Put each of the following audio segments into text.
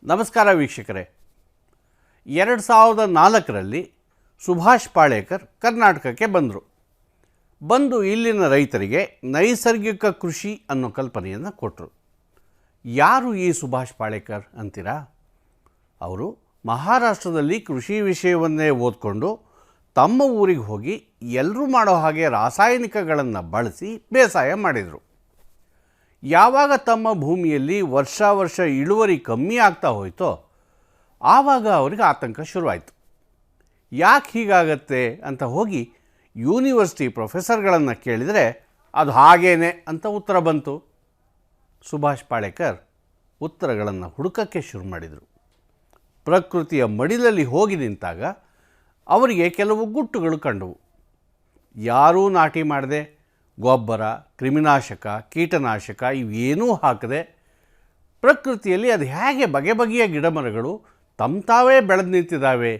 ನಮಸ್ಕಾರ ವೀಕ್ಷಕರೇ. 2004ರಲ್ಲಿ ಸುಭಾಷ್ ಪಾಳೇಕರ್ ಕರ್ನಾಟಕಕ್ಕೆ ಬಂದು ಇಲ್ಲಿನ ರೈತರಿಗೆ ನೈಸರ್ಗಿಕ ಕೃಷಿ ಅನ್ನೋ ಕಲ್ಪನೆಯನ್ನು ಕೊಟ್ಟರು. ಯಾರು ಈ ಸುಭಾಷ್ ಪಾಳೇಕರ್ ಅಂತೀರಾ? ಅವರು ಮಹಾರಾಷ್ಟ್ರದಲ್ಲಿ ಕೃಷಿ ವಿಷಯವನ್ನೇ ಓದ್ಕೊಂಡು ತಮ್ಮ ಊರಿಗೆ ಹೋಗಿ ಎಲ್ಲರೂ ಮಾಡೋ ಹಾಗೆ ರಾಸಾಯನಿಕಗಳನ್ನು ಬಳಸಿ ಬೇಸಾಯ ಮಾಡಿದರು. ಯಾವಾಗ ತಮ್ಮ ಭೂಮಿಯಲ್ಲಿ ವರ್ಷ ಇಳುವರಿ ಕಮ್ಮಿ ಆಗ್ತಾ ಹೋಯಿತೋ ಆವಾಗ ಅವರಿಗೆ ಆತಂಕ ಶುರುವಾಯಿತು. ಯಾಕೆ ಹೀಗಾಗತ್ತೆ ಅಂತ ಹೋಗಿ ಯೂನಿವರ್ಸಿಟಿ ಪ್ರೊಫೆಸರ್ಗಳನ್ನು ಕೇಳಿದರೆ ಅದು ಹಾಗೇನೆ ಅಂತ ಉತ್ತರ ಬಂತು. ಸುಭಾಷ್ ಪಾಳೇಕರ್ ಉತ್ತರಗಳನ್ನು ಹುಡುಕಕ್ಕೆ ಶುರು ಮಾಡಿದರು. ಪ್ರಕೃತಿಯ ಮಡಿಲಲ್ಲಿ ಹೋಗಿ ನಿಂತಾಗ ಅವರಿಗೆ ಕೆಲವು ಗುಟ್ಟುಗಳು ಕಂಡವು. ಯಾರೂ ನಾಟಿ ಮಾಡದೆ, ಗೊಬ್ಬರ, ಕ್ರಿಮಿನಾಶಕ, ಕೀಟನಾಶಕ ಇವೇನೂ ಹಾಕದೆ ಪ್ರಕೃತಿಯಲ್ಲಿ ಅದು ಹೇಗೆ ಬಗೆ ಬಗೆಯ ಗಿಡಮರಗಳು ತಾವೇ ಬೆಳೆದು ನಿಂತಿದ್ದಾವೆ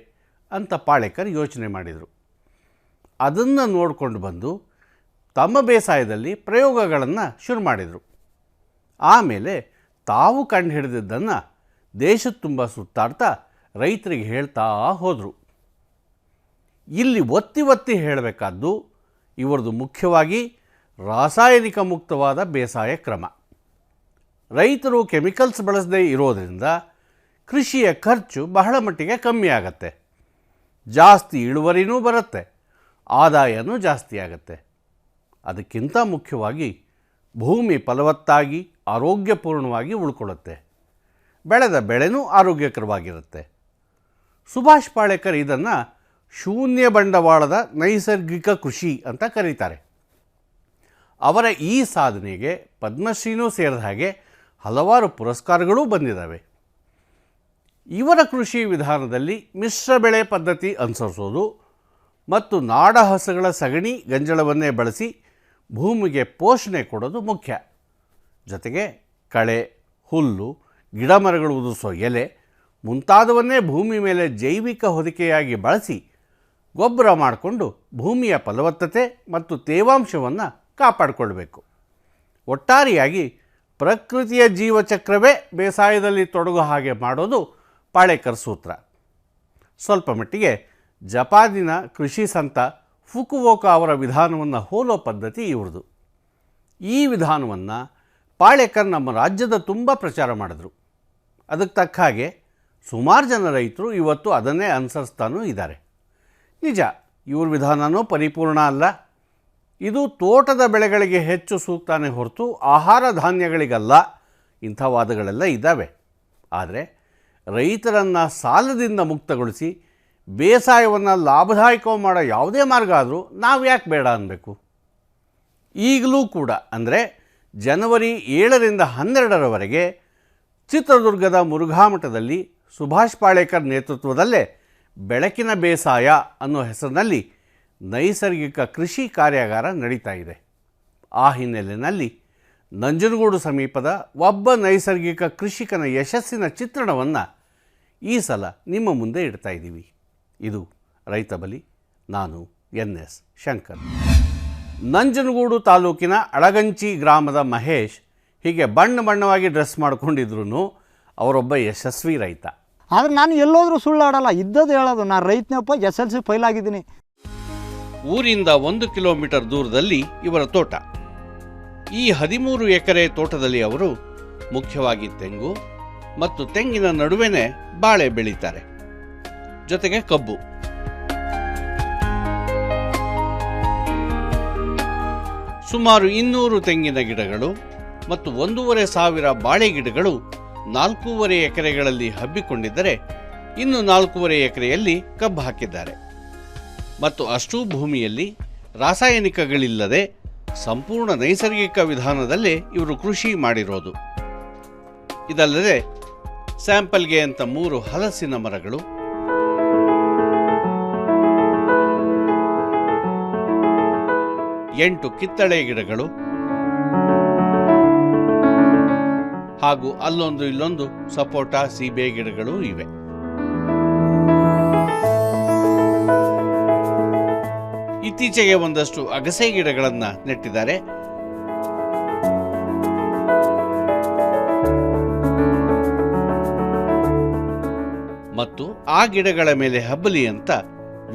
ಅಂತ ಪಾಳೇಕರ್ ಯೋಚನೆ ಮಾಡಿದರು. ಅದನ್ನು ನೋಡಿಕೊಂಡು ಬಂದು ತಮ್ಮ ಬೇಸಾಯದಲ್ಲಿ ಪ್ರಯೋಗಗಳನ್ನು ಶುರು ಮಾಡಿದರು. ಆಮೇಲೆ ತಾವು ಕಂಡು ಹಿಡಿದಿದ್ದನ್ನು ದೇಶದ ತುಂಬ ಸುತ್ತಾಡ್ತಾ ರೈತರಿಗೆ ಹೇಳ್ತಾ ಹೋದರು. ಇಲ್ಲಿ ಒತ್ತಿ ಹೇಳಬೇಕಾದ್ದು ಇವರದು ಮುಖ್ಯವಾಗಿ ರಾಸಾಯನಿಕ ಮುಕ್ತವಾದ ಬೇಸಾಯ ಕ್ರಮ. ರೈತರು ಕೆಮಿಕಲ್ಸ್ ಬಳಸದೇ ಇರೋದರಿಂದ ಕೃಷಿಯ ಖರ್ಚು ಬಹಳ ಮಟ್ಟಿಗೆ ಕಮ್ಮಿ ಆಗುತ್ತೆ, ಜಾಸ್ತಿ ಇಳುವರಿನೂ ಬರುತ್ತೆ, ಆದಾಯನೂ ಜಾಸ್ತಿ ಆಗುತ್ತೆ. ಅದಕ್ಕಿಂತ ಮುಖ್ಯವಾಗಿ ಭೂಮಿ ಫಲವತ್ತಾಗಿ ಆರೋಗ್ಯಪೂರ್ಣವಾಗಿ ಉಳ್ಕೊಳ್ಳುತ್ತೆ, ಬೆಳೆದ ಬೆಳೆನೂ ಆರೋಗ್ಯಕರವಾಗಿರುತ್ತೆ. ಸುಭಾಷ್ ಪಾಳೇಕರ್ ಇದನ್ನು ಶೂನ್ಯ ಬಂಡವಾಳದ ನೈಸರ್ಗಿಕ ಕೃಷಿ ಅಂತ ಕರೀತಾರೆ. ಅವರ ಈ ಸಾಧನೆಗೆ ಪದ್ಮಶ್ರೀನೂ ಸೇರಿದ ಹಾಗೆ ಹಲವಾರು ಪುರಸ್ಕಾರಗಳೂ ಬಂದಿದ್ದಾವೆ. ಇವರ ಕೃಷಿ ವಿಧಾನದಲ್ಲಿ ಮಿಶ್ರ ಬೆಳೆ ಪದ್ಧತಿ ಅನುಸರಿಸೋದು ಮತ್ತು ನಾಡ ಹಸುಗಳ ಸಗಣಿ ಗಂಜಳವನ್ನೇ ಬಳಸಿ ಭೂಮಿಗೆ ಪೋಷಣೆ ಕೊಡೋದು ಮುಖ್ಯ. ಜೊತೆಗೆ ಕಳೆ, ಹುಲ್ಲು, ಗಿಡಮರಗಳು ಉದುರಿಸೋ ಎಲೆ ಮುಂತಾದವನ್ನೇ ಭೂಮಿ ಮೇಲೆ ಜೈವಿಕ ಹೊದಿಕೆಯಾಗಿ ಬಳಸಿ ಗೊಬ್ಬರ ಮಾಡಿಕೊಂಡು ಭೂಮಿಯ ಫಲವತ್ತತೆ ಮತ್ತು ತೇವಾಂಶವನ್ನು ಕಾಪಾಡಿಕೊಳ್ಬೇಕು. ಒಟ್ಟಾರೆಯಾಗಿ ಪ್ರಕೃತಿಯ ಜೀವಚಕ್ರವೇ ಬೇಸಾಯದಲ್ಲಿ ತೊಡಗೋ ಹಾಗೆ ಮಾಡೋದು ಪಾಳೇಕರ್ ಸೂತ್ರ. ಸ್ವಲ್ಪ ಮಟ್ಟಿಗೆ ಜಪಾನಿನ ಕೃಷಿ ಸಂತ ಫುಕುವೋಕಾ ಅವರ ವಿಧಾನವನ್ನು ಹೋಲೋ ಪದ್ಧತಿ ಇವ್ರದ್ದು. ಈ ವಿಧಾನವನ್ನು ಪಾಳೇಕರ್ ನಮ್ಮ ರಾಜ್ಯದ ತುಂಬ ಪ್ರಚಾರ ಮಾಡಿದ್ರು. ಅದಕ್ಕೆ ತಕ್ಕ ಹಾಗೆ ಸುಮಾರು ಜನ ರೈತರು ಇವತ್ತು ಅದನ್ನೇ ಅನುಸರಿಸ್ತಾನೂ ಇದ್ದಾರೆ. ನಿಜ, ಇವ್ರ ವಿಧಾನವೂ ಪರಿಪೂರ್ಣ ಅಲ್ಲ. ಇದು ತೋಟದ ಬೆಳೆಗಳಿಗೆ ಹೆಚ್ಚು ಸೂಕ್ತನೇ ಹೊರತು ಆಹಾರ ಧಾನ್ಯಗಳಿಗಲ್ಲ. ಇಂಥ ವಾದಗಳೆಲ್ಲ ಇದ್ದಾವೆ. ಆದರೆ ರೈತರನ್ನು ಸಾಲದಿಂದ ಮುಕ್ತಗೊಳಿಸಿ ಬೇಸಾಯವನ್ನು ಲಾಭದಾಯಕ ಮಾಡೋ ಯಾವುದೇ ಮಾರ್ಗ ಆದರೂ ನಾವು ಯಾಕೆ ಬೇಡ ಅನ್ನಬೇಕು? ಈಗಲೂ ಕೂಡ ಅಂದರೆ ಜನವರಿ 7ರಿಂದ 12ರವರೆಗೆ ಚಿತ್ರದುರ್ಗದ ಮುರುಘಾಮಠದಲ್ಲಿ ಸುಭಾಷ್ ಪಾಳೇಕರ್ ನೇತೃತ್ವದಲ್ಲೇ ಬೆಳಕಿನ ಬೇಸಾಯ ಅನ್ನೋ ಹೆಸರಿನಲ್ಲಿ ನೈಸರ್ಗಿಕ ಕೃಷಿ ಕಾರ್ಯಾಗಾರ ನಡೀತಾ ಇದೆ. ಆ ಹಿನ್ನೆಲೆಯಲ್ಲಿ ನಂಜನಗೂಡು ಸಮೀಪದ ಒಬ್ಬ ನೈಸರ್ಗಿಕ ಕೃಷಿಕನ ಯಶಸ್ಸಿನ ಚಿತ್ರಣವನ್ನು ಈ ಸಲ ನಿಮ್ಮ ಮುಂದೆ ಇಡ್ತಾ ಇದ್ದೀವಿ. ಇದು ರೈತ ಬಲಿ. ನಾನು NS ಶಂಕರ್. ನಂಜನಗೂಡು ತಾಲೂಕಿನ ಅಳಗಂಚಿ ಗ್ರಾಮದ ಮಹೇಶ್ ಹೀಗೆ ಬಣ್ಣವಾಗಿ ಡ್ರೆಸ್ ಮಾಡ್ಕೊಂಡಿದ್ರು ಅವರೊಬ್ಬ ಯಶಸ್ವಿ ರೈತ. ಆದರೆ ನಾನು ಎಲ್ಲೋದ್ರೂ ಸುಳ್ಳಾಡಲ್ಲ, ಇದ್ದದ್ದು ಹೇಳೋದು. ನಾನು ರೈತನಪ್ಪ, SLC ಫೈಲ್ ಆಗಿದ್ದೀನಿ. ಊರಿಂದ 1 ಕಿಲೋಮೀಟರ್ ದೂರದಲ್ಲಿ ಇವರ ತೋಟ. ಈ 13 ಎಕರೆ ತೋಟದಲ್ಲಿ ಅವರು ಮುಖ್ಯವಾಗಿ ತೆಂಗು ಮತ್ತು ತೆಂಗಿನ ನಡುವೆನೇ ಬಾಳೆ ಬೆಳೀತಾರೆ, ಜೊತೆಗೆ ಕಬ್ಬು. ಸುಮಾರು 200 ತೆಂಗಿನ ಗಿಡಗಳು ಮತ್ತು 1,500 ಬಾಳೆ ಗಿಡಗಳು 4.5 ಎಕರೆಗಳಲ್ಲಿ ಹಬ್ಬಿಕೊಂಡಿದ್ದರೆ ಇನ್ನು 4.5 ಎಕರೆಯಲ್ಲಿ ಕಬ್ಬು ಹಾಕಿದ್ದಾರೆ. ಮತ್ತು ಅಷ್ಟೂ ಭೂಮಿಯಲ್ಲಿ ರಾಸಾಯನಿಕಗಳಿಲ್ಲದೆ ಸಂಪೂರ್ಣ ನೈಸರ್ಗಿಕ ವಿಧಾನದಲ್ಲೇ ಇವರು ಕೃಷಿ ಮಾಡಿರೋದು. ಇದಲ್ಲದೆ ಸ್ಯಾಂಪಲ್ಗೆ ಅಂತ 3 ಹಲಸಿನ ಮರಗಳು, 8 ಕಿತ್ತಳೆ ಗಿಡಗಳು ಹಾಗೂ ಅಲ್ಲೊಂದು ಇಲ್ಲೊಂದು ಸಪೋಟ, ಸೀಬೆ ಗಿಡಗಳು ಇವೆ. ಇತ್ತೀಚೆಗೆ ಒಂದಷ್ಟು ಅಗಸೆ ಗಿಡಗಳನ್ನು ನೆಟ್ಟಿದ್ದಾರೆ. ಮತ್ತು ಆ ಗಿಡಗಳ ಮೇಲೆ ಹಬ್ಬಲಿ ಅಂತ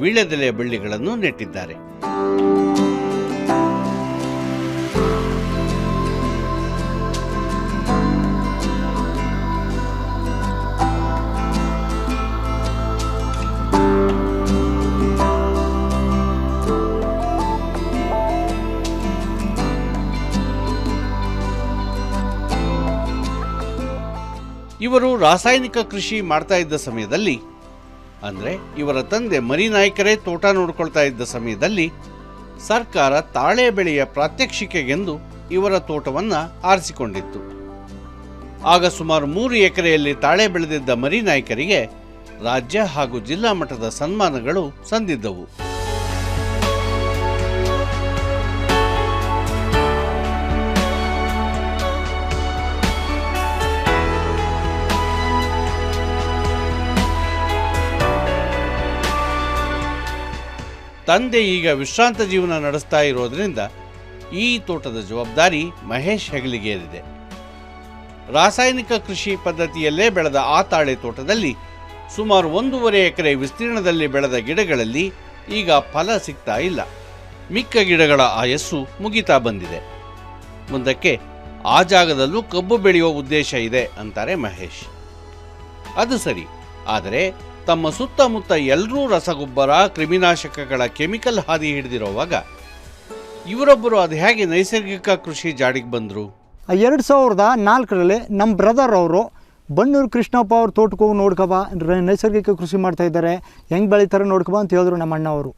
ವೀಳ್ಯದೆಲೆ ಬಳ್ಳಿಗಳನ್ನು ನೆಟ್ಟಿದ್ದಾರೆ. ಇವರು ರಾಸಾಯನಿಕ ಕೃಷಿ ಮಾಡ್ತಾ ಇದ್ದ ಸಮಯದಲ್ಲಿ, ಅಂದರೆ ಇವರ ತಂದೆ ಮರಿನಾಯ್ಕರೇ ತೋಟ ನೋಡ್ಕೊಳ್ತಾ ಇದ್ದ ಸಮಯದಲ್ಲಿ, ಸರ್ಕಾರ ತಾಳೆ ಬೆಳೆಯ ಪ್ರಾತ್ಯಕ್ಷಿಕೆಗೆಂದು ಇವರ ತೋಟವನ್ನು ಆರಿಸಿಕೊಂಡಿತ್ತು. ಆಗ ಸುಮಾರು 3 ಎಕರೆಯಲ್ಲಿ ತಾಳೆ ಬೆಳೆದಿದ್ದ ಮರಿನಾಯ್ಕರಿಗೆ ರಾಜ್ಯ ಹಾಗೂ ಜಿಲ್ಲಾ ಮಟ್ಟದ ಸನ್ಮಾನಗಳು ಸಂದಿದ್ದವು. ತಂದೆ ಈಗ ವಿಶ್ರಾಂತ ಜೀವನ ನಡೆಸ್ತಾ ಇರೋದ್ರಿಂದ ಈ ತೋಟದ ಜವಾಬ್ದಾರಿ ಮಹೇಶ್ ಹೆಗಲಿಗೇರಿದೆ. ರಾಸಾಯನಿಕ ಕೃಷಿ ಪದ್ಧತಿಯಲ್ಲೇ ಬೆಳೆದ ಆ ತಾಳೆ ತೋಟದಲ್ಲಿ ಸುಮಾರು 1.5 ಎಕರೆ ವಿಸ್ತೀರ್ಣದಲ್ಲಿ ಬೆಳೆದ ಗಿಡಗಳಲ್ಲಿ ಈಗ ಫಲ ಸಿಗ್ತಾ ಇಲ್ಲ. ಮಿಕ್ಕ ಗಿಡಗಳ ಆಯಸ್ಸು ಮುಗಿತಾ ಬಂದಿದೆ. ಮುಂದಕ್ಕೆ ಆ ಜಾಗದಲ್ಲೂ ಕಬ್ಬು ಬೆಳೆಯುವ ಉದ್ದೇಶ ಇದೆ ಅಂತಾರೆ ಮಹೇಶ್. ಅದು ಸರಿ, ಆದರೆ ತಮ್ಮ ಸುತ್ತಮುತ್ತ ಎಲ್ಲರೂ ರಸಗೊಬ್ಬರ, ಕ್ರಿಮಿನಾಶಕಗಳ ಕೆಮಿಕಲ್ ಹಾದಿ ಹಿಡಿದಿರುವಾಗ ಇವರೊಬ್ಬರು ಅದು ಹೇಗೆ ನೈಸರ್ಗಿಕ ಕೃಷಿ ಜಾಡಿಗೆ ಬಂದರು? 2004ರಲ್ಲಿ ನಮ್ಮ ಬ್ರದರ್ ಅವರು ಬನ್ನೂರು ಕೃಷ್ಣಪ್ಪ ಅವ್ರ ತೋಟಕ್ಕೆ ಹೋಗಿ ನೋಡ್ಕೊಬಾ, ನೈಸರ್ಗಿಕ ಕೃಷಿ ಮಾಡ್ತಾ ಇದ್ದಾರೆ, ಹೆಂಗೆ ಬೆಳೀತಾರೆ ನೋಡ್ಕೊಬಾ ಅಂತ ಹೇಳಿದ್ರು ನಮ್ಮ ಅಣ್ಣ ಅವರು.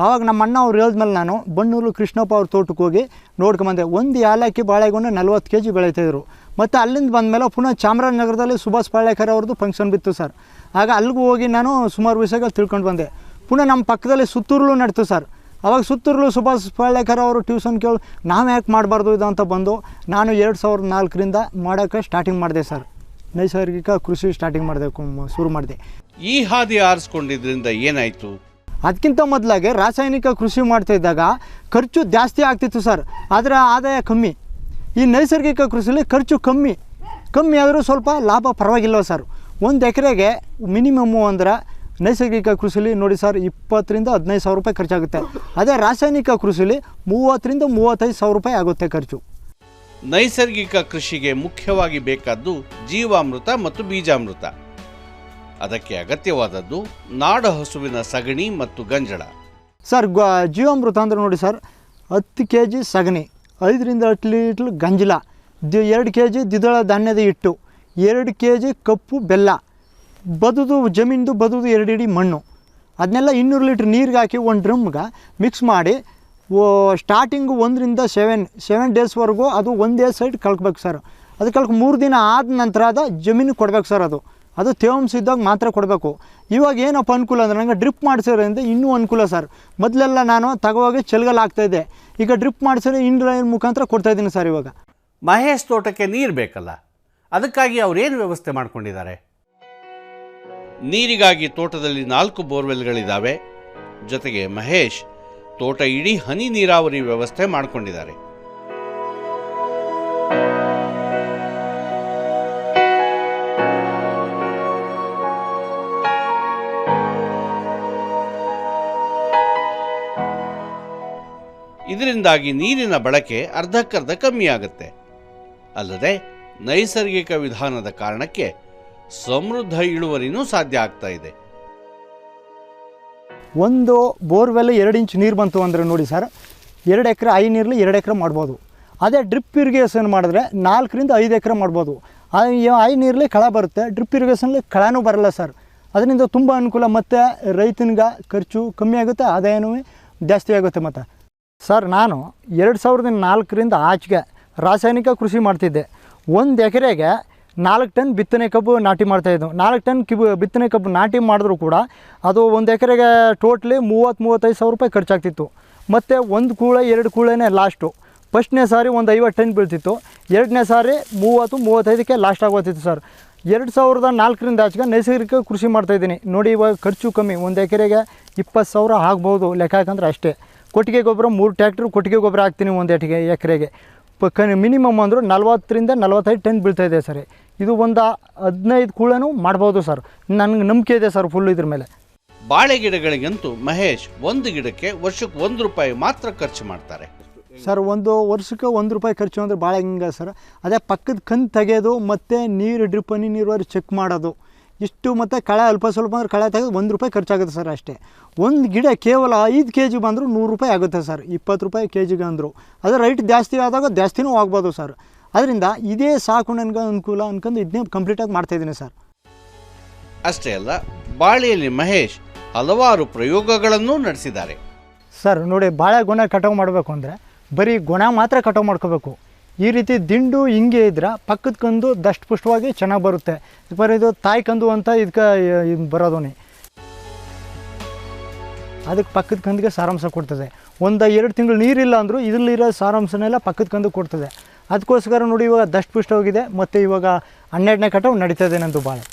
ಆವಾಗ ನಮ್ಮ ಅಣ್ಣ ಅವ್ರು ಹೇಳಿದ್ಮೇಲೆ ನಾನು ಬನ್ನೂರು ಕೃಷ್ಣಪ್ಪ ಅವ್ರ ತೋಟಕ್ಕೆ ಹೋಗಿ ನೋಡ್ಕೊಂಬಂದೆ. ಒಂದು ಏಲಕ್ಕಿ ಬಾಳೆಗೊನೆ 40 kg ಬೆಳೀತಾಯಿದ್ರು. ಮತ್ತು ಅಲ್ಲಿಂದ ಬಂದಮೇಲೆ ಪುನಃ ಚಾಮರಾಜನಗರದಲ್ಲಿ ಸುಭಾಷ್ ಪಾಳ್ಯಕರ್ ಅವ್ರದ್ದು ಫಂಕ್ಷನ್ ಬಿತ್ತು ಸರ್. ಆಗ ಅಲ್ಲಿಗೂ ಹೋಗಿ ನಾನು ಸುಮಾರು ವಿಷಯಗಳು ತಿಳ್ಕೊಂಡು ಬಂದೆ. ಪುನಃ ನಮ್ಮ ಪಕ್ಕದಲ್ಲಿ ಸುತ್ತೂರ್ಲು ನಡ್ತು ಸರ್. ಅವಾಗ ಸುತ್ತೂರ್ಲು ಸುಭಾಷ್ ಪಾಳ್ಯಕರ್ ಅವರು ಟ್ಯೂಷನ್ ಕೇಳಿ ನಾವು ಯಾಕೆ ಮಾಡಬಾರ್ದು ಇದು ಅಂತ ಬಂದು ನಾನು 2004ರಿಂದ ಮಾಡೋಕ್ಕೆ ಸ್ಟಾರ್ಟಿಂಗ್ ಮಾಡಿದೆ ಸರ್. ನೈಸರ್ಗಿಕ ಕೃಷಿ ಸ್ಟಾರ್ಟಿಂಗ್ ಮಾಡಿದೆ, ಶುರು ಮಾಡಿದೆ. ಈ ಹಾದಿ ಆರಿಸ್ಕೊಂಡಿದ್ರಿಂದ ಏನಾಯಿತು? ಅದಕ್ಕಿಂತ ಮೊದಲಾಗೆ ರಾಸಾಯನಿಕ ಕೃಷಿ ಮಾಡ್ತಾಯಿದ್ದಾಗ ಖರ್ಚು ಜಾಸ್ತಿ ಆಗ್ತಿತ್ತು ಸರ್, ಆದರೆ ಆದಾಯ ಕಮ್ಮಿ. ಈ ನೈಸರ್ಗಿಕ ಕೃಷಿಯಲ್ಲಿ ಖರ್ಚು ಕಮ್ಮಿ ಆದರೂ ಸ್ವಲ್ಪ ಲಾಭ ಪರವಾಗಿಲ್ಲ ಸರ್. 1 ಎಕರೆಗೆ ಮಿನಿಮಮ್ಮು ಅಂದ್ರೆ ನೈಸರ್ಗಿಕ ಕೃಷಿಲಿ ನೋಡಿ ಸರ್ 20ರಿಂದ 15 ಸಾವಿರ ರೂಪಾಯಿ ಖರ್ಚಾಗುತ್ತೆ. ಅದೇ ರಾಸಾಯನಿಕ ಕೃಷಿಲಿ 30ರಿಂದ 35 ಸಾವಿರ ರೂಪಾಯಿ ಆಗುತ್ತೆ ಖರ್ಚು. ನೈಸರ್ಗಿಕ ಕೃಷಿಗೆ ಮುಖ್ಯವಾಗಿ ಬೇಕಾದ್ದು ಜೀವಾಮೃತ ಮತ್ತು ಬೀಜಾಮೃತ. ಅದಕ್ಕೆ ಅಗತ್ಯವಾದದ್ದು ನಾಡ ಹಸುವಿನ ಸಗಣಿ ಮತ್ತು ಗಂಜಳ. ಸರ್ ಜೀವಾಮೃತ ಅಂದ್ರೆ ನೋಡಿ ಸರ್ 10 kg ಸಗಣಿ, 5ರಿಂದ 8 ಲೀಟ್ರ್ ಗಂಜಲ, 2 kg ದ್ವಿದಳ ಧಾನ್ಯದ ಹಿಟ್ಟು, 2 kg ಕಪ್ಪು ಬೆಲ್ಲ, ಜಮೀನ್ದು 2 ಇಡಿ ಮಣ್ಣು, ಅದನ್ನೆಲ್ಲ 200 ಲೀಟ್ರ್ ನೀರಿಗೆ ಹಾಕಿ ಒಂದು ಡ್ರಮ್ಗೆ ಮಿಕ್ಸ್ ಮಾಡಿ ಸ್ಟಾರ್ಟಿಂಗು 1ರಿಂದ 7 ಡೇಸ್ವರೆಗೂ ಅದು ಒಂದೇ ಸೈಡ್ ಕಳ್ಕೊಬೇಕು ಸರ್. ಅದು 3 ದಿನ ಆದ ನಂತರ ಅದು ಜಮೀನಿಗೆ ಕೊಡ್ಬೇಕು ಸರ್. ಅದು ತೇವಾಂಶ ಇದ್ದಾಗ ಮಾತ್ರ ಕೊಡಬೇಕು. ಇವಾಗ ಏನಪ್ಪ ಅನುಕೂಲ ಅಂದರೆ ನನಗೆ ಡ್ರಿಪ್ ಮಾಡಿಸಿರೋದ್ರಿಂದ ಇನ್ನೂ ಅನುಕೂಲ ಸರ್. ಮೊದಲೆಲ್ಲ ನಾನು ತಗೋಗಿ ಚೆಲ್ಗಲ್ ಆಗ್ತಾಯಿದ್ದೆ, ಈಗ ಡ್ರಿಪ್ ಮಾಡಿಸಿದ್ರೆ ಇನ್ಲೈನ್ ಮುಖಾಂತರ ಕೊಡ್ತಾಯಿದ್ದೀನಿ ಸರ್. ಇವಾಗ ಮಹೇಶ್ ತೋಟಕ್ಕೆ ನೀರು ಬೇಕಲ್ಲ, ಅದಕ್ಕಾಗಿ ಅವರೇನು ವ್ಯವಸ್ಥೆ ಮಾಡ್ಕೊಂಡಿದ್ದಾರೆ? ನೀರಿಗಾಗಿ ತೋಟದಲ್ಲಿ 4 ಬೋರ್ವೆಲ್ಗಳಿದ್ದಾವೆ. ಜೊತೆಗೆ ಮಹೇಶ್ ತೋಟ ಇಡೀ ಹನಿ ನೀರಾವರಿ ವ್ಯವಸ್ಥೆ ಮಾಡಿಕೊಂಡಿದ್ದಾರೆ. ಇದರಿಂದಾಗಿ ನೀರಿನ ಬಳಕೆ ಅರ್ಧಕ್ಕರ್ಧ ಕಮ್ಮಿ ಆಗುತ್ತೆ. ಅಲ್ಲದೆ ನೈಸರ್ಗಿಕ ವಿಧಾನದ ಕಾರಣಕ್ಕೆ ಸಮೃದ್ಧ ಇಳುವರಿನೂ ಸಾಧ್ಯ ಆಗ್ತಾ ಇದೆ. ಒಂದು ಬೋರ್ವೆಲ್ 2 ಇಂಚ್ ನೀರು ಬಂತು ಅಂದರೆ ನೋಡಿ ಸರ್ 2 ಎಕರೆ 5 ನೀರಲ್ಲಿ 2 ಎಕರೆ ಮಾಡ್ಬೋದು. ಅದೇ ಡ್ರಿಪ್ ಇರಿಗೇಷನ್ ಮಾಡಿದ್ರೆ 4ರಿಂದ 5 ಎಕರೆ ಮಾಡ್ಬೋದು. 5 ನೀರಲ್ಲಿ ಕಳ ಬರುತ್ತೆ, ಡ್ರಿಪ್ ಇರಿಗೇಷನಲ್ಲಿ ಕಳನೂ ಬರಲ್ಲ ಸರ್. ಅದರಿಂದ ತುಂಬ ಅನುಕೂಲ, ಮತ್ತು ರೈತನಿಗೆ ಖರ್ಚು ಕಮ್ಮಿ ಆಗುತ್ತೆ, ಆದಾಯನೂ ಜಾಸ್ತಿ ಆಗುತ್ತೆ. ಮತ್ತು ಸರ್ ನಾನು 2004ರಿಂದ ಆಚೆಗೆ ರಾಸಾಯನಿಕ ಕೃಷಿ ಮಾಡ್ತಿದ್ದೆ. 1 ಎಕರೆಗೆ 4 ಟನ್ ಬಿತ್ತನೆ ಕಬ್ಬು ನಾಟಿ ಮಾಡ್ತಾಯಿದ್ದು. 4 ಟನ್ ಬಿತ್ತನೆ ಕಬ್ಬು ನಾಟಿ ಮಾಡಿದ್ರೂ ಕೂಡ ಅದು 1 ಎಕರೆಗೆ ಟೋಟ್ಲಿ 30-35 ಸಾವಿರ ರೂಪಾಯಿ ಖರ್ಚಾಗ್ತಿತ್ತು. ಮತ್ತು 1 ಕೂಳೆ 2 ಕೂಳೆನೇ ಲಾಸ್ಟು. ಫಸ್ಟ್ನೇ ಸಾರಿ ಒಂದು 50 ಟನ್ ಬೀಳ್ತಿತ್ತು, 2ನೇ ಸಾರಿ 30-35ಕ್ಕೆ ಲಾಸ್ಟ್ ಆಗೋತಿತ್ತು ಸರ್. 2004ರಿಂದ ಆಚೆಗೆ ನೈಸರ್ಗಿಕ ಕೃಷಿ ಮಾಡ್ತಾಯಿದ್ದೀನಿ. ನೋಡಿ ಇವಾಗ ಖರ್ಚು ಕಮ್ಮಿ, 1 ಎಕರೆಗೆ 20 ಸಾವಿರ ಆಗ್ಬೋದು ಲೆಕ್ಕ ಹಾಕಂದ್ರೆ ಅಷ್ಟೇ. ಕೊಟ್ಟಿಗೆ ಗೊಬ್ಬರ 3 ಟ್ರ್ಯಾಕ್ಟ್ರು ಕೊಟ್ಟಿಗೆ ಗೊಬ್ಬರ ಹಾಕ್ತೀನಿ 1 ಎಕರೆಗೆ. ಮಿನಿಮಮ್ ಅಂದರೂ 40ರಿಂದ 45 ಟನ್ ಬೀಳ್ತಾಯಿದೆ ಸರ್. ಇದು ಒಂದು 15 ಕೂಳನೂ ಮಾಡ್ಬೋದು ಸರ್. ನನಗೆ ನಂಬಿಕೆ ಇದೆ ಸರ್ ಫುಲ್ ಇದ್ರ ಮೇಲೆ. ಬಾಳೆ ಗಿಡಗಳಿಗಂತೂ ಮಹೇಶ್ ಒಂದು ಗಿಡಕ್ಕೆ ವರ್ಷಕ್ಕೆ ₹1 ಮಾತ್ರ ಖರ್ಚು ಮಾಡ್ತಾರೆ. ಸರ್ ಒಂದು ವರ್ಷಕ್ಕೆ ₹1 ಖರ್ಚು ಅಂದರೆ ಭಾಳ ಹಿಂಗೆ ಸರ್. ಅದೇ ಪಕ್ಕದ ಕಂತು ತೆಗೆಯೋದು ಮತ್ತು ನೀರು ಡ್ರಿಪ್ ಹನಿ ನೀರಾವರಿ ಚೆಕ್ ಮಾಡೋದು ಇಷ್ಟು, ಮತ್ತು ಕಳೆ ಅಲ್ಪ ಸ್ವಲ್ಪ ಅಂದ್ರೆ ಕಳೆ ತೆಗೆದು ₹1 ಖರ್ಚಾಗುತ್ತೆ ಸರ್ ಅಷ್ಟೇ. ಒಂದು ಗಿಡ ಕೇವಲ 5 kg ಬಂದರೂ ₹100 ಆಗುತ್ತೆ ಸರ್. ₹20 kg ಅಂದರು. ಅದು ರೈಟ್ ಜಾಸ್ತಿ ಆದಾಗ ಜಾಸ್ತಿನೂ ಆಗ್ಬೋದು ಸರ್. ಅದರಿಂದ ಇದೇ ಸಾಕು ನನಗೆ ಅನುಕೂಲ ಅನ್ಕೊಂಡು ಇದನ್ನೇ ಕಂಪ್ಲೀಟಾಗಿ ಮಾಡ್ತಾಯಿದ್ದೀನಿ ಸರ್. ಅಷ್ಟೇ ಅಲ್ಲ, ಬಾಳೆಯಲ್ಲಿ ಮಹೇಶ್ ಹಲವಾರು ಪ್ರಯೋಗಗಳನ್ನೂ ನಡೆಸಿದ್ದಾರೆ. ಸರ್ ನೋಡಿ, ಬಾಳೆ ಗೊನೆ ಕಟಾವು ಮಾಡಬೇಕು ಅಂದರೆ ಬರೀ ಗೊನೆ ಮಾತ್ರ ಕಟಾವು ಮಾಡ್ಕೋಬೇಕು. ಈ ರೀತಿ ದಿಂಡು ಹಿಂಗೆ ಇದ್ರೆ ಪಕ್ಕದ ಕಂದು ದಷ್ಟು ಪುಷ್ಟವಾಗಿ ಚೆನ್ನಾಗಿ ಬರುತ್ತೆ. ಬರೀ ಇದು ತಾಯಿ ಕಂದು ಅಂತ ಇದಕ್ಕೆ ಬರೋದೋನಿ, ಅದಕ್ಕೆ ಪಕ್ಕದ ಕಂದಿಗೆ ಸಾರಾಂಶ ಕೊಡ್ತದೆ. 1-2 ತಿಂಗಳು ನೀರಿಲ್ಲ ಅಂದರೂ ಇದರಲ್ಲಿರೋ ಸಾರಾಂಶನೆಲ್ಲ ಪಕ್ಕದ ಕಂದು ಕೊಡ್ತದೆ. ಅದಕ್ಕೋಸ್ಕರ ನೋಡಿ ಇವಾಗ ದಷ್ಟು ಪುಷ್ಟವಾಗಿದೆ. ಮತ್ತು ಇವಾಗ 12ನೇ ಕಟಾವು ನಡೀತದೆ ನಂದು ಬಾಳೆ.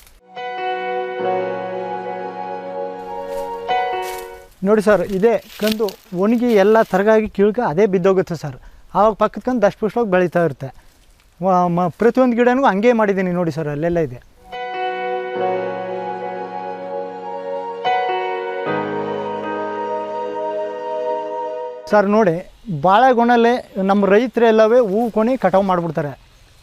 ನೋಡಿ ಸರ್, ಇದೇ ಕಂದು ಒಣಗಿ ಎಲ್ಲ ತರಗಾಗಿ ಕೀಳ್ಕ ಅದೇ ಬಿದ್ದೋಗುತ್ತೆ ಸರ್. ಆವಾಗ ಪಕ್ಕದ ಕಂದು ದಷ್ಟು ಪುಷ್ಟವಾಗಿ ಬೆಳೀತಾ ಇರುತ್ತೆ. ಪ್ರತಿಯೊಂದು ಗಿಡನೂ ಹಂಗೆ ಮಾಡಿದ್ದೀನಿ ನೋಡಿ ಸರ್, ಅಲ್ಲೆಲ್ಲ ಇದೆ. ಸರ್ ನೋಡಿ, ಬಾಳೆಗೊನೆಲ್ಲೇ ನಮ್ಮ ರೈತರೆಲ್ಲವೇ ಹೂವು ಕೊನೆ ಕಟಾವು ಮಾಡಿಬಿಡ್ತಾರೆ.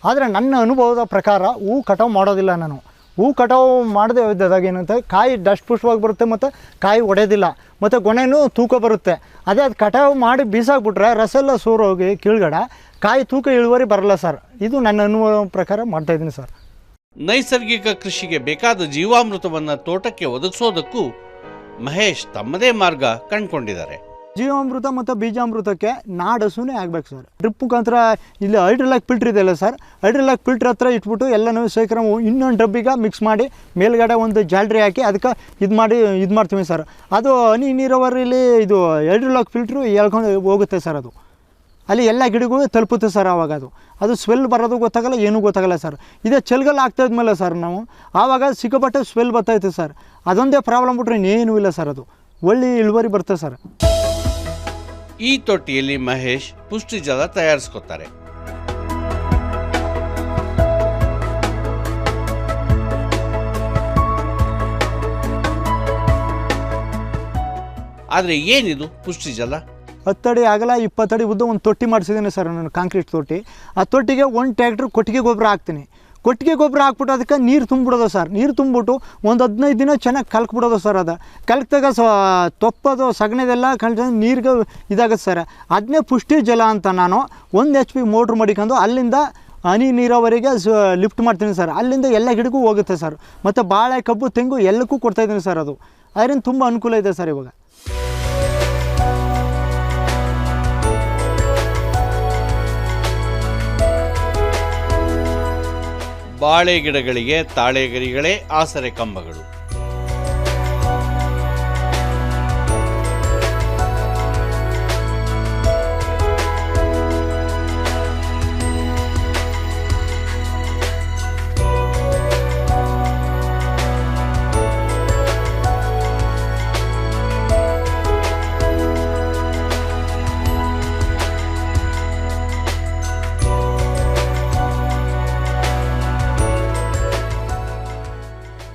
ಆದರೆ ನನ್ನ ಅನುಭವದ ಪ್ರಕಾರ ಹೂವು ಕಟಾವು ಮಾಡೋದಿಲ್ಲ ನಾನು. ಹೂವು ಕಟಾವು ಮಾಡದೆ ಇದ್ದಾಗ ಏನಂತ ಕಾಯಿ ಡಸ್ಟ್ ಪುಷ್ಟವಾಗಿ ಬರುತ್ತೆ ಮತ್ತು ಕಾಯಿ ಒಡೆಯೋದಿಲ್ಲ ಮತ್ತು ಗೊನೆನೂ ತೂಕ ಬರುತ್ತೆ. ಅದೇ ಅದು ಕಟಾವು ಮಾಡಿ ಬೀಸಾಕ್ಬಿಟ್ರೆ ರಸ ಎಲ್ಲ ಸೋರೋಗಿ ಕೀಳ್ಗಡೆ ಕಾಯಿ ತೂಕ ಇಳುವರಿ ಬರಲ್ಲ ಸರ್. ಇದು ನನ್ನ ಅನುಭವ ಪ್ರಕಾರ ಮಾಡ್ತಾಯಿದ್ದೀನಿ ಸರ್. ನೈಸರ್ಗಿಕ ಕೃಷಿಗೆ ಬೇಕಾದ ಜೀವಾಮೃತವನ್ನು ತೋಟಕ್ಕೆ ಒದಗಿಸೋದಕ್ಕೂ ಮಹೇಶ್ ತಮ್ಮದೇ ಮಾರ್ಗ ಕಂಡುಕೊಂಡಿದ್ದಾರೆ. ಜೀವಾಮೃತ ಮತ್ತು ಬೀಜಾಮೃತಕ್ಕೆ ನಾಡಸುನೇ ಆಗ್ಬೇಕು ಸರ್. ಡ್ರಿಪ್ ಮುಖಾಂತರ ಇಲ್ಲಿ ಹೈಡ್ರಲಾಕ್ ಫಿಲ್ಟ್ರ್ ಇದೆಯಲ್ಲ ಸರ್, ಹೈಡ್ರಲಾಕ್ ಫಿಲ್ಟ್ರ್ ಹತ್ರ ಇಟ್ಬಿಟ್ಟು ಎಲ್ಲನೂ ಶೇಖರ ಇನ್ನೊಂದು ಡಬ್ಬಿಗೆ ಮಿಕ್ಸ್ ಮಾಡಿ ಮೇಲ್ಗಡೆ ಒಂದು ಜಾಲ್ರಿ ಹಾಕಿ ಅದಕ್ಕೆ ಇದು ಮಾಡ್ತೀವಿ ಸರ್. ಅದು ಹನಿ ನೀರಾವರಿಲಿ ಇದು ಹೈಡ್ರಲಾಕ್ ಫಿಲ್ಟ್ರು ಎಳ್ಕೊಂಡು ಹೋಗುತ್ತೆ ಸರ್. ಅದು ಅಲ್ಲಿ ಎಲ್ಲ ಗಿಡಗಳು ತಲುಪುತ್ತೆ ಸರ್. ಆವಾಗ ಅದು ಸ್ವೆಲ್ ಬರೋದು ಗೊತ್ತಾಗಲ್ಲ, ಏನೂ ಗೊತ್ತಾಗಲ್ಲ ಸರ್. ಇದೇ ಚಳಿಗಾಲ ಆಗ್ತಾಯಿದ್ಮೇಲೆ ಸರ್ ನಾವು ಆವಾಗ ಸಿಕ್ಕಾಪಟ್ಟೆ ಸ್ವೆಲ್ ಬರ್ತಾಯಿತ್ತು ಸರ್. ಅದೊಂದೇ ಪ್ರಾಬ್ಲಮ್ ಬಿಟ್ರೆ ಇನ್ನೇನೂ ಇಲ್ಲ ಸರ್. ಅದು ಒಳ್ಳೆ ಇಳುವರಿ ಬರ್ತದೆ ಸರ್. ಈ ತೊಟ್ಟಿಯಲ್ಲಿ ಮಹೇಶ್ ಪುಷ್ಟಿ ಜಲ ತಯಾರಿಸ್ಕೊತಾರೆ. ಆದರೆ ಏನಿದು ಪುಷ್ಟಿ ಜಲ? 10 ಅಡಿ ಅಗಲ 20 ಅಡಿ ಉದ್ದ ಒಂದು ತೊಟ್ಟಿ ಮಾಡಿಸಿದ್ದೀನಿ ಸರ್ ನಾನು, ಕಾಂಕ್ರೀಟ್ ತೊಟ್ಟಿ. ಆ ತೊಟ್ಟಿಗೆ 1 ಟ್ರ್ಯಾಕ್ಟ್ರ್ ಕೊಟ್ಟಿಗೆ ಗೊಬ್ಬರ ಹಾಕ್ತೀನಿ. ಕೊಟ್ಟಿಗೆ ಗೊಬ್ಬರ ಹಾಕ್ಬಿಟ್ಟು ಅದಕ್ಕೆ ನೀರು ತುಂಬಿಬಿಡೋದು ಸರ್. ನೀರು ತುಂಬಿಬಿಟ್ಟು ಒಂದು 15 ದಿನ ಚೆನ್ನಾಗಿ ಕಲ್ಕ್ಬಿಡೋದು ಸರ್. ಅದು ಕಲ್ಕಿದಾಗ ತೊಪ್ಪದು ಸಗಣಿದೆಲ್ಲ ಕಲ್ತ ನೀರಿಗೆ ಇದಾಗುತ್ತೆ ಸರ್. ಅದನ್ನೇ ಪುಷ್ಟಿ ಜಲ ಅಂತ ನಾನು 1 HP ಮೋಟ್ರ್ ಮಡಿಕೊಂಡು ಅಲ್ಲಿಂದ ಹನಿ ನೀರಾವರಿಗೆ ಲಿಫ್ಟ್ ಮಾಡ್ತೀನಿ ಸರ್. ಅಲ್ಲಿಂದ ಎಲ್ಲ ಗಿಡಕ್ಕೂ ಹೋಗುತ್ತೆ ಸರ್. ಮತ್ತು ಬಾಳೆ, ಕಬ್ಬು, ತೆಂಗು ಎಲ್ಲಕ್ಕೂ ಕೊಡ್ತಾಯಿದ್ದೀನಿ ಸರ್. ಅದು ಅದರಿಂದ ತುಂಬ ಅನುಕೂಲ ಇದೆ ಸರ್ ಇವಾಗ. ಬಾಳೆ ಗಿಡಗಳಿಗೆ ತಾಳೆಗರಿಗಳೇ ಆಸರೆ ಕಂಬಗಳು.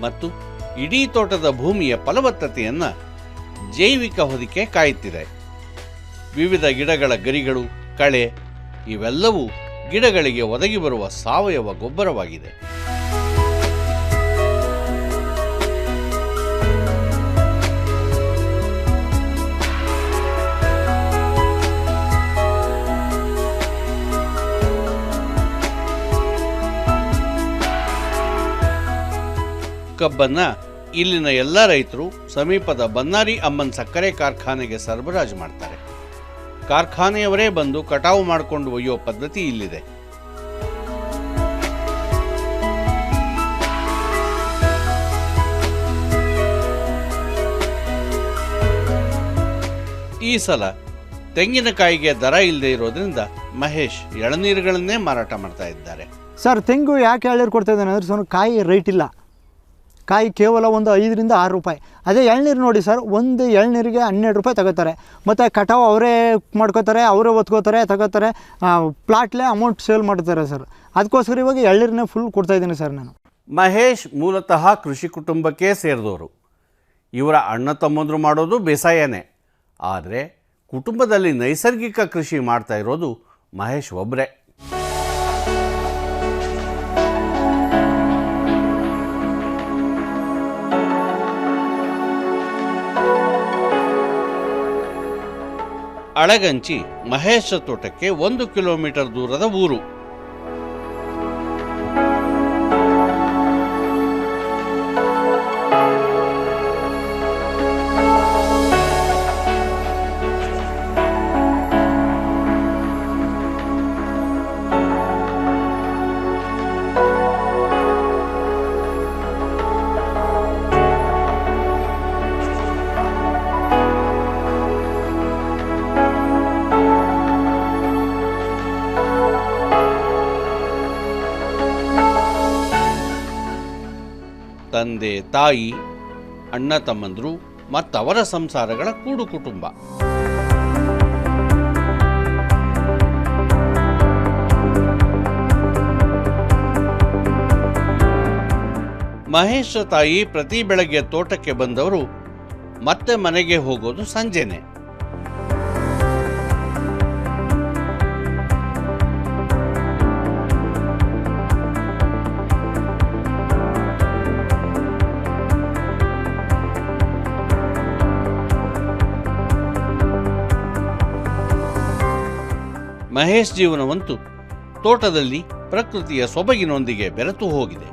ಮತ್ತು ಇಡೀ ತೋಟದ ಭೂಮಿಯ ಫಲವತ್ತತೆಯನ್ನು ಜೈವಿಕ ಹೊದಿಕೆ ಕಾಯುತ್ತಿದೆ. ವಿವಿಧ ಗಿಡಗಳ ಗರಿಗಳು, ಕಳೆ ಇವೆಲ್ಲವೂ ಗಿಡಗಳಿಗೆ ಒದಗಿ ಬರುವ ಸಾವಯವ ಗೊಬ್ಬರವಾಗಿದೆ. ಕಬ್ಬನ್ನು ಇಲ್ಲಿನ ಎಲ್ಲ ರೈತರು ಸಮೀಪದ ಬನ್ನಾರಿ ಅಮ್ಮನ್ ಸಕ್ಕರೆ ಕಾರ್ಖಾನೆಗೆ ಸರಬರಾಜು ಮಾಡ್ತಾರೆ. ಕಾರ್ಖಾನೆಯವರೇ ಬಂದು ಕಟಾವು ಮಾಡಿಕೊಂಡು ಒಯ್ಯೋ ಪದ್ಧತಿ ಇಲ್ಲಿದೆ. ಈ ಸಲ ತೆಂಗಿನಕಾಯಿಗೆ ದರ ಇಲ್ಲದೆ ಇರೋದ್ರಿಂದ ಮಹೇಶ್ ಎಳನೀರುಗಳನ್ನೇ ಮಾರಾಟ ಮಾಡ್ತಾ ಇದ್ದಾರೆ. ಸರ್, ತೆಂಗು ಯಾಕೆ ಎಳ್ನೀರು ಕೊಡ್ತಾ ಇದ್ದಾನೆ ಅಂದರೆ ಕಾಯಿ ರೇಟ್ ಇಲ್ಲ. ಕಾಯಿ ಕೇವಲ ಒಂದು 5ರಿಂದ 6 ರೂಪಾಯಿ. ಅದೇ ಎಳ್ನೀರು ನೋಡಿ ಸರ್, ಒಂದು ಎಳ್ನೀರಿಗೆ 12 ರೂಪಾಯಿ ತಗೋತಾರೆ. ಮತ್ತು ಕಟಾವು ಅವರೇ ಮಾಡ್ಕೋತಾರೆ, ಅವರೇ ಒತ್ಕೋತಾರೆ, ತಗೋತಾರೆ, ಪ್ಲಾಟ್ಲೇ ಅಮೌಂಟ್ ಸೇಲ್ ಮಾಡ್ತಾರೆ ಸರ್. ಅದಕ್ಕೋಸ್ಕರ ಇವಾಗ ಎಳ್ನೀರನ್ನೇ ಫುಲ್ ಕೊಡ್ತಾಯಿದ್ದೀನಿ ಸರ್ ನಾನು. ಮಹೇಶ್ ಮೂಲತಃ ಕೃಷಿ ಕುಟುಂಬಕ್ಕೆ ಸೇರಿದವರು. ಇವರ ಅಣ್ಣ ತಮ್ಮಂದರು ಮಾಡೋದು ಬೇಸಾಯನೇ. ಆದರೆ ಕುಟುಂಬದಲ್ಲಿ ನೈಸರ್ಗಿಕ ಕೃಷಿ ಮಾಡ್ತಾ ಇರೋದು ಮಹೇಶ್ ಒಬ್ಬರೇ. ಅಳಗಂಚಿ ಮಹೇಶ ತೋಟಕ್ಕೆ 1 ಕಿಲೋಮೀಟರ್ ದೂರದ ಊರು. ತಂದೆ, ತಾಯಿ, ಅಣ್ಣ ತಮ್ಮಂದರು ಮತ್ತವರ ಸಂಸಾರಗಳ ಕೂಡು ಕುಟುಂಬ. ಮಹೇಶ್ ತಾಯಿ ಪ್ರತಿ ಬೆಳಗ್ಗೆ ತೋಟಕ್ಕೆ ಬಂದವರು ಮತ್ತೆ ಮನೆಗೆ ಹೋಗೋದು ಸಂಜೆನೆ. ಮಹೇಶ್ ಜೀವನವಂತೂ ತೋಟದಲ್ಲಿ ಪ್ರಕೃತಿಯ ಸೊಬಗಿನೊಂದಿಗೆ ಬೆರೆತು ಹೋಗಿದೆ.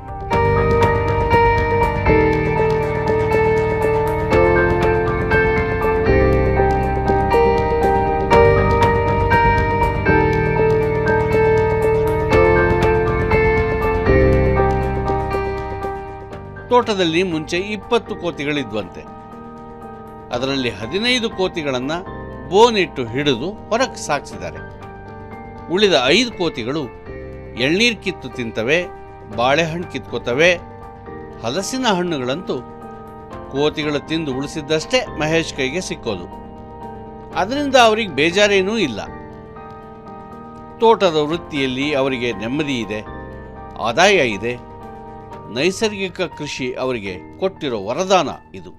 ತೋಟದಲ್ಲಿ ಮುಂಚೆ 20 ಕೋತಿಗಳಿದ್ವಂತೆ. ಅದರಲ್ಲಿ 15 ಕೋತಿಗಳನ್ನು ಬೋನಿಟ್ಟು ಹಿಡಿದು ಹೊರಕ್ಕೆ ಸಾಗಿಸಿದ್ದಾರೆ. ಉಳಿದ 5 ಕೋತಿಗಳು ಎಳ್ನೀರು ಕಿತ್ತು ತಿಂತವೆ, ಬಾಳೆಹಣ್ಣು ಕಿತ್ಕೋತವೆ. ಹಲಸಿನ ಹಣ್ಣುಗಳಂತೂ ಕೋತಿಗಳು ತಿಂದು ಉಳಿಸಿದ್ದಷ್ಟೇ ಮಹೇಶ್ ಕೈಗೆ ಸಿಕ್ಕೋದು. ಅದರಿಂದ ಅವರಿಗೆ ಬೇಜಾರೇನೂ ಇಲ್ಲ. ತೋಟದ ವೃತ್ತಿಯಲ್ಲಿ ಅವರಿಗೆ ನೆಮ್ಮದಿ ಇದೆ, ಆದಾಯ ಇದೆ. ನೈಸರ್ಗಿಕ ಕೃಷಿ ಅವರಿಗೆ ಕೊಟ್ಟಿರೋ ವರದಾನ ಇದು.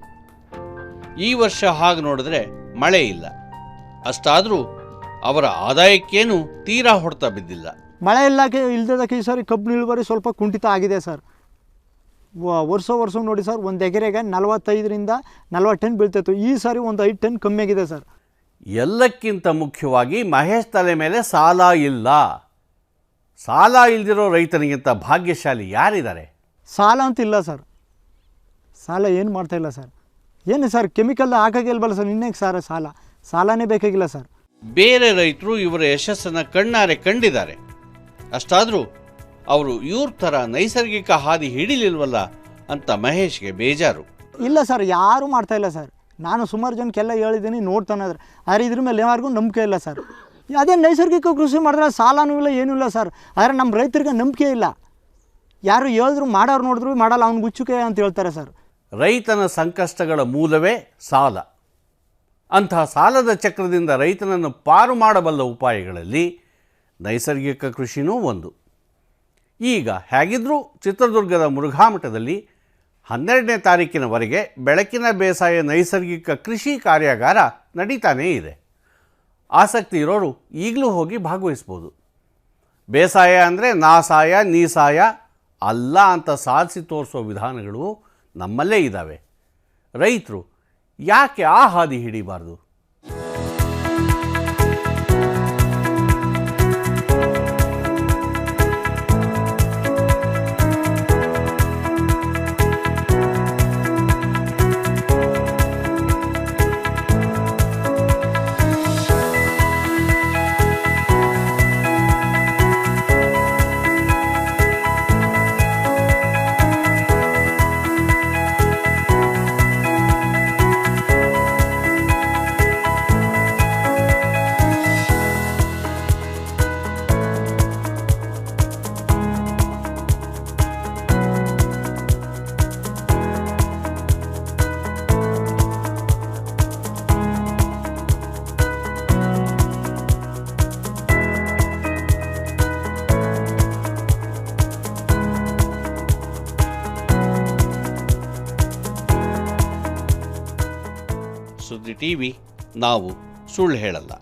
ಈ ವರ್ಷ ಹಾಗೆ ನೋಡಿದ್ರೆ ಮಳೆ ಇಲ್ಲ. ಅಷ್ಟಾದರೂ ಅವರ ಆದಾಯಕ್ಕೇನು ತೀರಾ ಹೊಡೆತ ಬಿದ್ದಿಲ್ಲ. ಮಳೆ ಇಲ್ಲದಕ್ಕೆ ಈ ಸಾರಿ ಕಬ್ಬು ಇಳುವರಿ ಸ್ವಲ್ಪ ಕುಂಠಿತ ಆಗಿದೆ ಸರ್. ವರ್ಷ ನೋಡಿ ಸರ್, ಒಂದು ಎಕರೆಗೆ 45ರಿಂದ 40 ಟನ್ ಬೀಳ್ತಿತ್ತು. ಈ ಸಾರಿ ಒಂದು 5 ಟನ್ ಕಮ್ಮಿ ಆಗಿದೆ ಸರ್. ಎಲ್ಲಕ್ಕಿಂತ ಮುಖ್ಯವಾಗಿ ಮಹೇಶ್ ತಲೆ ಮೇಲೆ ಸಾಲ ಇಲ್ಲ. ಸಾಲ ಇಲ್ದಿರೋ ರೈತನಿಗಿಂತ ಭಾಗ್ಯಶಾಲಿ ಯಾರಿದ್ದಾರೆ? ಸಾಲ ಅಂತ ಇಲ್ಲ ಸರ್. ಸಾಲ ಏನು ಮಾಡ್ತಾಯಿಲ್ಲ ಸರ್. ಏನು ಸರ್, ಕೆಮಿಕಲ್ ಹಾಕಾಗಿಲ್ವಲ್ಲ ಸರ್, ಇನ್ನೇಗೆ ಸರ್ ಸಾಲನೇ ಬೇಕಾಗಿಲ್ಲ ಸರ್. ಬೇರೆ ರೈತರು ಇವರ ಯಶಸ್ಸನ್ನು ಕಣ್ಣಾರೆ ಕಂಡಿದ್ದಾರೆ. ಅಷ್ಟಾದರೂ ಅವರು ಇವ್ರ ಥರ ನೈಸರ್ಗಿಕ ಹಾದಿ ಹಿಡಿಲಿಲ್ವಲ್ಲ ಅಂತ ಮಹೇಶ್ಗೆ ಬೇಜಾರು. ಇಲ್ಲ ಸರ್, ಯಾರೂ ಮಾಡ್ತಾಯಿಲ್ಲ ಸರ್. ನಾನು ಸುಮಾರು ಜನಕ್ಕೆಲ್ಲ ಹೇಳಿದ್ದೀನಿ, ನೋಡ್ತಾನಾದ್ರೆ. ಆದರೆ ಇದ್ರ ಮೇಲೆ ಯಾರಿಗೂ ನಂಬಿಕೆ ಇಲ್ಲ ಸರ್. ಅದೇ ನೈಸರ್ಗಿಕ ಕೃಷಿ ಮಾಡಿದ್ರೆ ಸಾಲನೂ ಇಲ್ಲ, ಏನೂ ಇಲ್ಲ ಸರ್. ಆದರೆ ನಮ್ಮ ರೈತರಿಗೆ ನಂಬಿಕೆ ಇಲ್ಲ. ಯಾರು ಹೇಳಿದ್ರು ಮಾಡೋರು ನೋಡಿದ್ರು ಮಾಡಲ್ಲ, ಅವ್ನಿಗೆ ಹುಚ್ಚುಕೆ ಅಂತ ಹೇಳ್ತಾರೆ ಸರ್. ರೈತನ ಸಂಕಷ್ಟಗಳ ಮೂಲವೇ ಸಾಲ. ಅಂತಹ ಸಾಲದ ಚಕ್ರದಿಂದ ರೈತನನ್ನು ಪಾರು ಮಾಡಬಲ್ಲ ಉಪಾಯಗಳಲ್ಲಿ ನೈಸರ್ಗಿಕ ಕೃಷಿನೂ ಒಂದು. ಈಗ ಹೇಗಿದ್ರೂ ಚಿತ್ರದುರ್ಗದ ಮುರುಘಾಮಠದಲ್ಲಿ 12ನೇ ತಾರೀಕಿನವರೆಗೆ ಬೆಳಕಿನ ಬೇಸಾಯ ನೈಸರ್ಗಿಕ ಕೃಷಿ ಕಾರ್ಯಾಗಾರ ನಡೀತಾನೇ ಇದೆ. ಆಸಕ್ತಿ ಇರೋರು ಈಗಲೂ ಹೋಗಿ ಭಾಗವಹಿಸ್ಬೋದು. ಬೇಸಾಯ ಅಂದರೆ ನಾ ಸಾಯ ನೀ ಸಾಯ ಅಲ್ಲ ಅಂತ ಸಾಧಿಸಿ ತೋರಿಸೋ ವಿಧಾನಗಳು ನಮ್ಮಲ್ಲೇ ಇದ್ದಾವೆ. ರೈತರು ಯಾಕೆ ಆ ಹಾದಿ ಹಿಡಿಬಾರ್ದು? ಸುದ್ದಿ ಟಿವಿ, ನಾವು ಸುಳ್ಳು ಹೇಳಲ್ಲ.